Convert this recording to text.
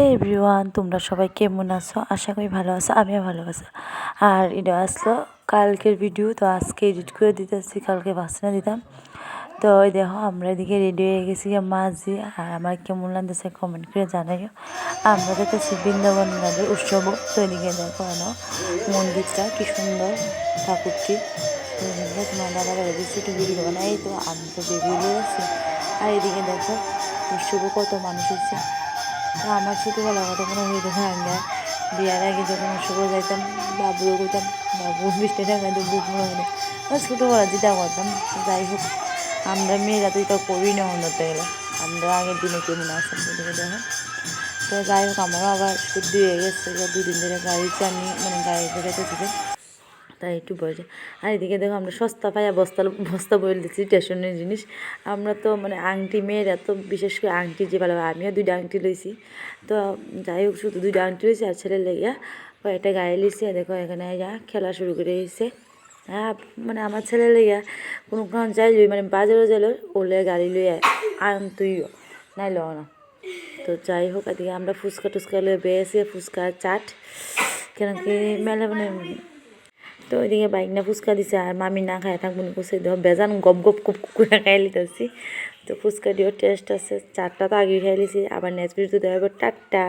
হে everyone, তোমরা সবাই কেমন আছো? আশা করি ভালো আছো, আমিও ভালো আছি। আর এটা আসলো কালকের ভিডিও, তো আজকে এডিট করে দিতেছি, কালকে বাসনা দিতাম। তো ওই দেখো আমরা এদিকে রেডি হয়ে গেছি মাঝি। আর আমার কেমন লাগতেছে কমেন্ট করে জানাইও। আমরা দেখতেছি বৃন্দাবন নদীর উৎসব। তো এদিকে দেখো মন্দিরটা কি সুন্দর, ঠাকুরটি। তো এদিকে তোমার দাদা বেড়ে দিচ্ছে একটু ভিডিও বানাই, এই তো আমি তো বেরিয়ে আছি। আর এদিকে দেখো উৎসবে কত মানুষ হচ্ছে। তো আমার ছোটোবেলার কথা মনে হয়ে দেখো আমরা বিয়ার আগে যখন উৎসবে যাইতাম, বাবুরও করতাম, বাবু 20 টাকা তো বুক মনে হয় না ছোটোবেলা যেটা করতাম। যাই হোক, আমরা মেয়েরা তো এটা করি না উন্নতে গেলে। আমরা আগের দিনে কেমন আসতাম সেদিকে দেখো। তো যাই হোক, আমারও আবার শুদ্ধ হয়ে গেছে, 2 দিন ধরে গাড়ি চানি মানে গাড়িতে যেতেছিল, তাই একটু বয়সে। আর এদিকে দেখো আমরা সস্তা পাইয়া বস্তা বস্তা বলে দিচ্ছি স্টেশনের জিনিস। আমরা তো মানে আংটি, মেয়েরা তো বিশেষ করে আংটি যে ভালো, আমিও 2টা আংটি লইছি। তো যাই হোক, শুধু 2টা আংটি লইছি আর ছেলে লেগিয়া কয়েকটা গায়ে লিছি। দেখো এখানে খেলা শুরু করে দিয়েছে। হ্যাঁ, মানে আমার ছেলে লেগিয়া কোনো যাই মানে বাজারও যাইল ওলে গাড়ি লইয়া আনতইও নাইল না। তো যাই হোক, এদিকে আমরা ফুচকা টুচকা লয়ে বেয়েছি, ফুচকা চাট কেন কি মেলা মানে। তো ওইদিকে বাইক না ফুচকা দিছে, আর মামি না খায় থাকবো নি করছে, দেখ বেজান গপ গপ কুপ করে খাই লিতেছি। তো ফুচকা দিয়েও টেস্ট আছে, চারটা তো আগে খাই লিছি। আবার নেক্সট ভিডিও দেওয়া টাটা।